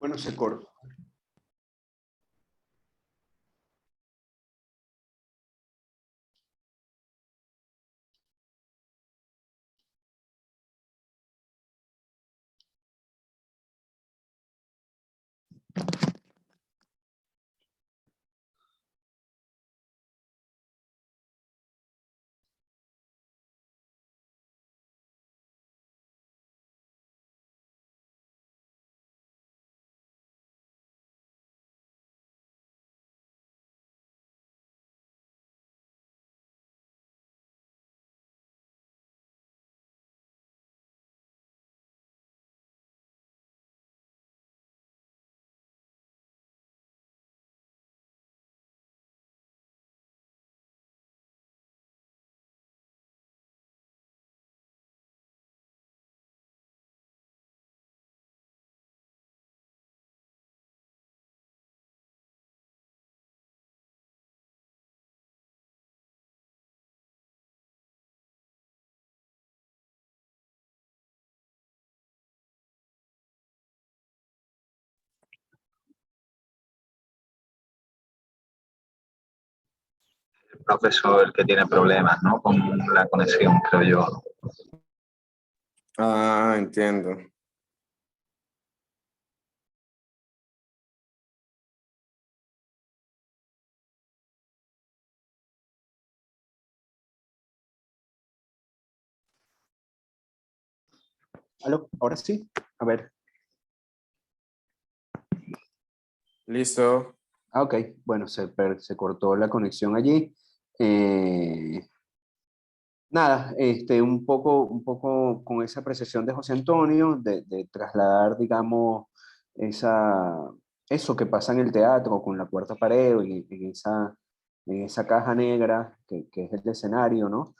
Bueno, se corta. Profesor que tiene problemas, ¿no? Con la conexión, creo yo. Ah, entiendo. ¿Aló? Ahora sí. A ver. Listo. Ok. Bueno, se cortó la conexión allí. Nada, un poco con esa apreciación de José Antonio, de trasladar, digamos, eso que pasa en el teatro con la cuarta pared y en esa caja negra que es el escenario, ¿no?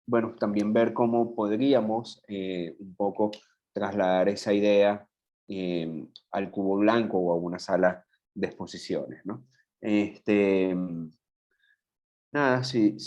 Bueno, también ver cómo podríamos un poco trasladar esa idea al cubo blanco o a una sala de exposiciones, ¿no? Nada, si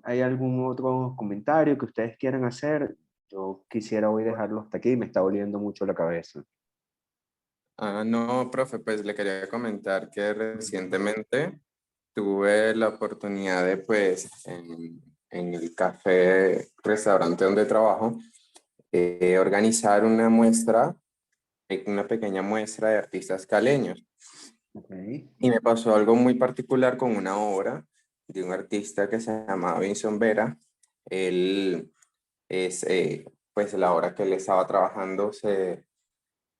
hay algún otro comentario que ustedes quieran hacer, yo quisiera hoy dejarlo hasta aquí, me está doliendo mucho la cabeza. Ah, no, profe, pues le quería comentar que recientemente tuve la oportunidad de, pues, en el café, restaurante donde trabajo, organizar una muestra, una pequeña muestra de artistas caleños. Okay. Y me pasó algo muy particular con una obra de un artista que se llama Vinson Vera. Él es, pues la obra que él estaba trabajando se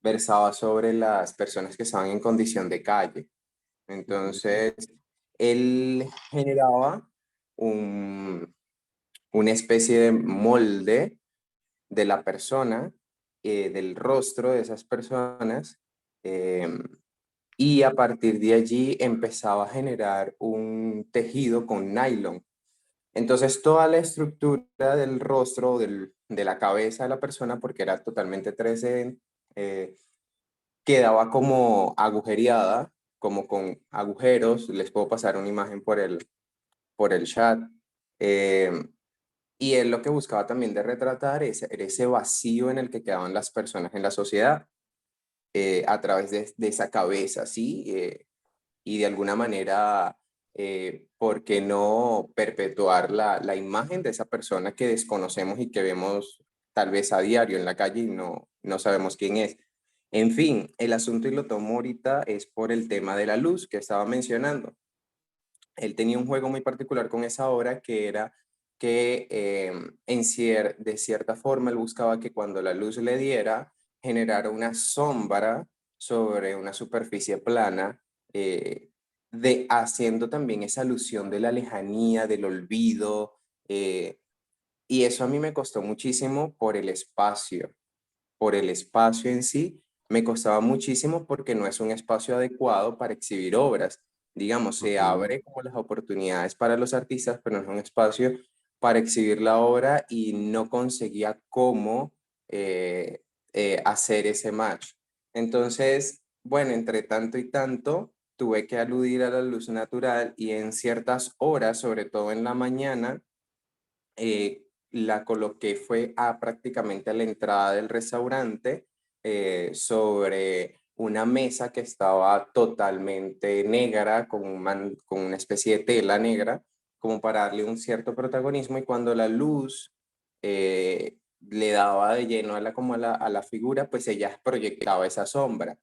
versaba sobre las personas que estaban en condición de calle. Entonces, él generaba un, una especie de molde de la persona, del rostro de esas personas, em, y a partir de allí empezaba a generar un tejido con nylon. Entonces toda la estructura del rostro, de la cabeza de la persona, porque era totalmente 3D, quedaba como agujereada, como con agujeros. Les puedo pasar una imagen por el chat. Eh, y él lo que buscaba también de retratar era ese vacío en el que quedaban las personas en la sociedad, a través de esa cabeza, ¿sí? Y de alguna manera, ¿por qué no perpetuar la imagen de esa persona que desconocemos y que vemos tal vez a diario en la calle y no sabemos quién es? En fin, el asunto, y lo tomo ahorita, es por el tema de la luz que estaba mencionando. Él tenía un juego muy particular con esa obra, que era que de cierta forma él buscaba que cuando la luz le diera, generara una sombra sobre una superficie plana, haciendo también esa alusión de la lejanía, del olvido, y eso a mí me costó muchísimo por el espacio en sí. Me costaba muchísimo porque no es un espacio adecuado para exhibir obras. Digamos, se abre como las oportunidades para los artistas, pero no es un espacio para exhibir la obra, y no conseguía cómo hacer ese match. Entonces, bueno, entre tanto y tanto, tuve que aludir a la luz natural, y en ciertas horas, sobre todo en la mañana, eh, la coloqué fue prácticamente a la entrada del restaurante, sobre una mesa que estaba totalmente negra, con una especie de tela negra, como para darle un cierto protagonismo, y cuando la luz le daba de lleno como a la figura, pues ella proyectaba esa sombra.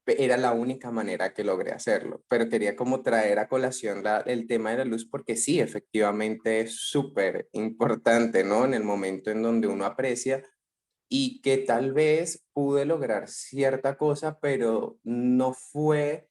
Era la única manera que logré hacerlo, pero quería como traer a colación el tema de la luz porque sí, efectivamente es súper importante, ¿no? En el momento en donde uno aprecia, y que tal vez pude lograr cierta cosa, pero no fue,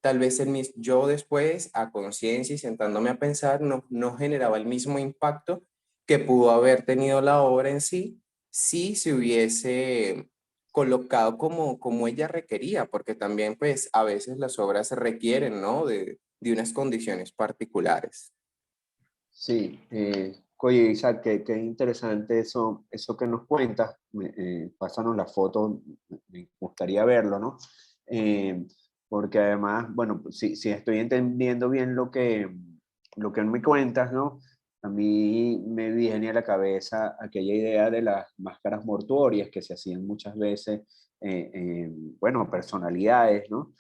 tal vez yo después, a conciencia y sentándome a pensar, no generaba el mismo impacto que pudo haber tenido la obra en sí, si se hubiese colocado como ella requería, porque también pues a veces las obras requieren, ¿no? De unas condiciones particulares. Sí, oye, Isaac, qué interesante eso que nos cuentas. Pásanos la foto, me gustaría verlo, ¿no? Eh, Porque además, bueno, si estoy entendiendo bien lo que me cuentas, ¿no? A mí me viene a la cabeza aquella idea de las máscaras mortuorias que se hacían muchas veces, bueno, personalidades, ¿no?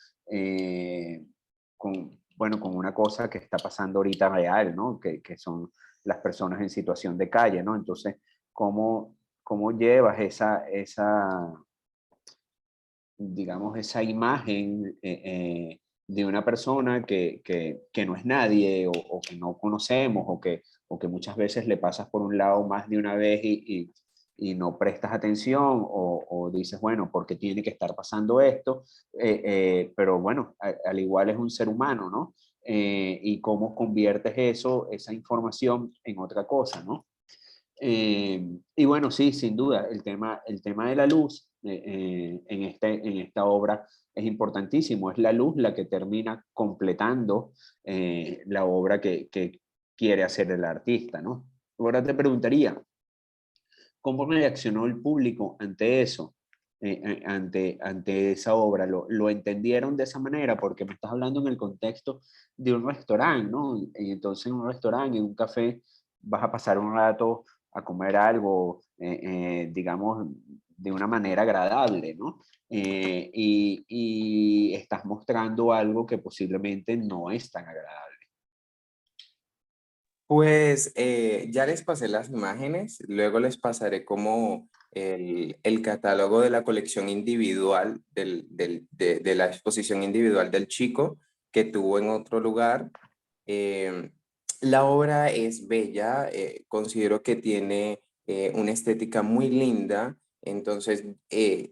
Con una cosa que está pasando ahorita real, ¿no? Que son las personas en situación de calle, ¿no? Entonces, ¿cómo llevas digamos, esa imagen de una persona que no es nadie o que no conocemos o que muchas veces le pasas por un lado más de una vez y no prestas atención o dices, bueno, ¿por qué tiene que estar pasando esto? Pero bueno, al igual es un ser humano, ¿no? Y cómo conviertes esa información en otra cosa, ¿no? Y bueno, sí, sin duda, el tema de la luz en esta obra es importantísimo. Es la luz la que termina completando la obra que quiere hacer el artista, ¿no? Ahora te preguntaría, ¿cómo reaccionó el público ante eso? Ante esa obra, ¿lo entendieron de esa manera? Porque me estás hablando en el contexto de un restaurante, ¿no? Y entonces en un restaurante, en un café, vas a pasar un rato a comer algo, digamos, de una manera agradable, ¿no? Y estás mostrando algo que posiblemente no es tan agradable. Pues ya les pasé las imágenes, luego les pasaré como el catálogo de la colección individual, de la exposición individual del chico que tuvo en otro lugar. Eh, la obra es bella, considero que tiene una estética muy linda, entonces,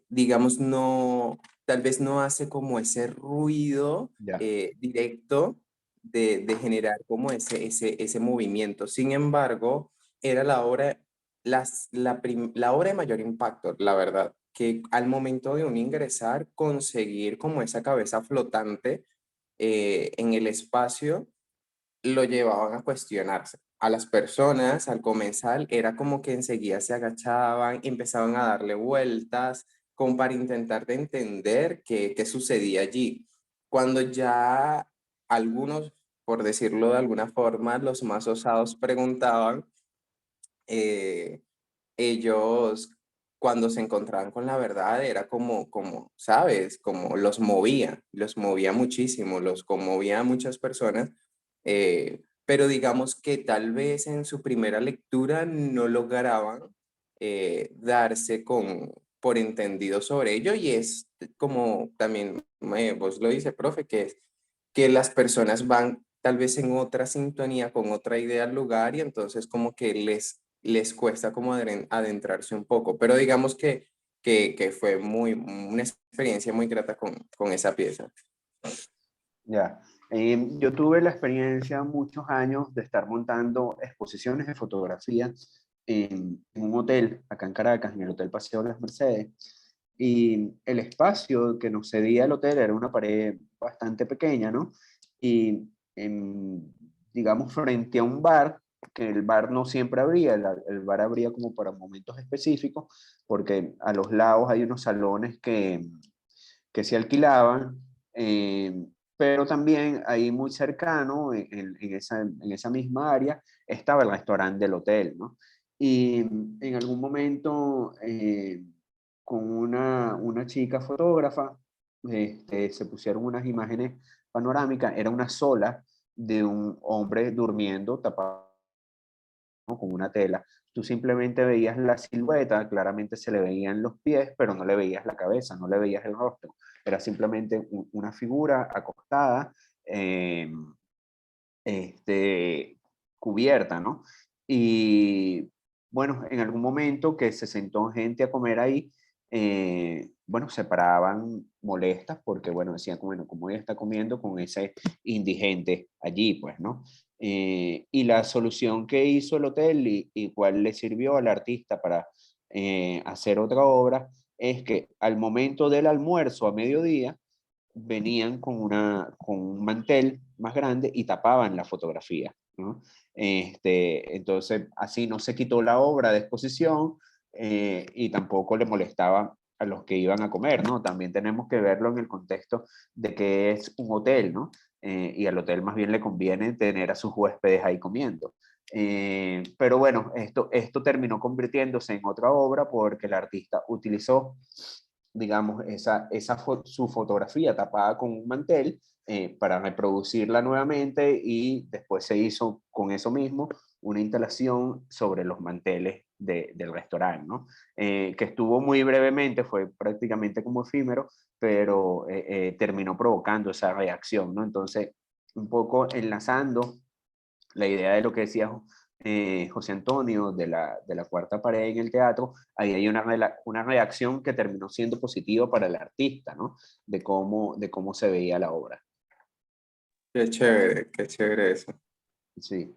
digamos, no, tal vez no hace como ese ruido Ya. directo de generar como ese movimiento. Sin embargo, era la obra de mayor impacto, la verdad, que al momento de un ingresar, conseguir como esa cabeza flotante en el espacio, lo llevaban a cuestionarse. A las personas al comenzar era como que enseguida se agachaban, empezaban a darle vueltas, como para intentar de entender qué sucedía allí. Cuando ya algunos, por decirlo de alguna forma, los más osados preguntaban, eh, ellos cuando se encontraban con la verdad era ¿sabes? Como los movía muchísimo, los conmovía a muchas personas, pero digamos que tal vez en su primera lectura no lograban darse por entendido sobre ello, y es como también vos lo dice, profe, que las personas van tal vez en otra sintonía, con otra idea al lugar, y entonces como que les cuesta como adentrarse un poco, pero digamos que fue una experiencia muy grata con esa pieza. Ya. Yo tuve la experiencia muchos años de estar montando exposiciones de fotografía en un hotel acá en Caracas, en el Hotel Paseo de las Mercedes. Y el espacio que nos cedía el hotel era una pared bastante pequeña, ¿no? Y digamos, frente a un bar, que el bar no siempre abría, el bar abría como para momentos específicos, porque a los lados hay unos salones que se alquilaban. pero también ahí muy cercano, en esa misma área, estaba el restaurante del hotel, ¿no? Y en algún momento, con una chica fotógrafa, se pusieron unas imágenes panorámicas, era una sola de un hombre durmiendo tapado, ¿no?, con una tela. Tú simplemente veías la silueta, claramente se le veían los pies, pero no le veías la cabeza, no le veías el rostro. Era simplemente una figura acostada, eh, este, cubierta, ¿no? Y bueno, en algún momento que se sentó gente a comer ahí, bueno, se paraban molestas porque, bueno, decían, bueno, ¿cómo ella está comiendo con ese indigente allí, pues, ¿no? Y la solución que hizo el hotel y cuál le sirvió al artista para hacer otra obra es que al momento del almuerzo a mediodía, venían con un mantel más grande y tapaban la fotografía, ¿no? Entonces, así no se quitó la obra de exposición, y tampoco le molestaba a los que iban a comer, ¿no? También tenemos que verlo en el contexto de que es un hotel, ¿no? Y al hotel más bien le conviene tener a sus huéspedes ahí comiendo. Pero bueno, esto terminó convirtiéndose en otra obra porque el artista utilizó, digamos, su fotografía tapada con un mantel, para reproducirla nuevamente, y después se hizo con eso mismo una instalación sobre los manteles del restaurante, ¿no? Que estuvo muy brevemente, fue prácticamente como efímero, pero terminó provocando esa reacción, ¿no? Entonces, un poco enlazando la idea de lo que decía José Antonio de la cuarta pared en el teatro, ahí hay una reacción que terminó siendo positiva para el artista, ¿no? De cómo se veía la obra. Qué chévere eso. Sí.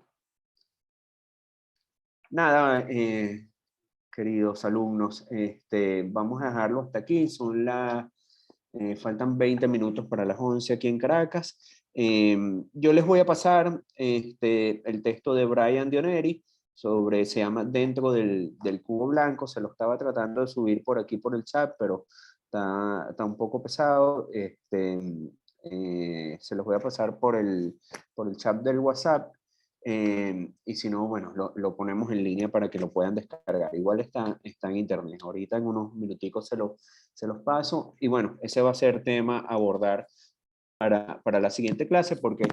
Nada, queridos alumnos, vamos a dejarlo hasta aquí. Faltan 20 minutos para las 11 aquí en Caracas. Yo les voy a pasar el texto de Brian Dioneri se llama Dentro del Cubo Blanco. Se lo estaba tratando de subir por aquí por el chat, pero está un poco pesado. Se los voy a pasar por el chat del WhatsApp. Y si no, bueno, lo ponemos en línea para que lo puedan descargar. Igual está en internet. Ahorita en unos minuticos se los paso. Y bueno, ese va a ser tema a abordar para la siguiente clase, porque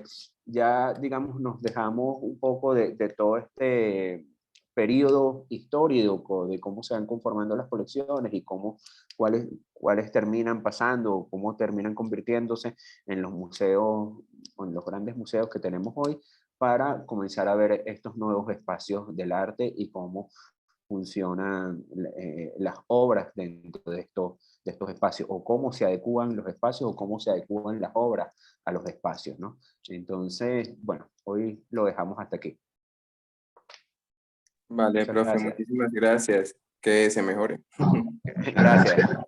ya, digamos, nos dejamos un poco de todo este periodo histórico, de cómo se van conformando las colecciones y cuáles terminan pasando, cómo terminan convirtiéndose en los museos, en los grandes museos que tenemos hoy, para comenzar a ver estos nuevos espacios del arte y cómo funcionan las obras dentro de estos espacios, o cómo se adecúan los espacios o cómo se adecúan las obras a los espacios, ¿no? Entonces, bueno, hoy lo dejamos hasta aquí. Vale, Muchas profe, gracias. muchísimas gracias. Que se mejore. Gracias.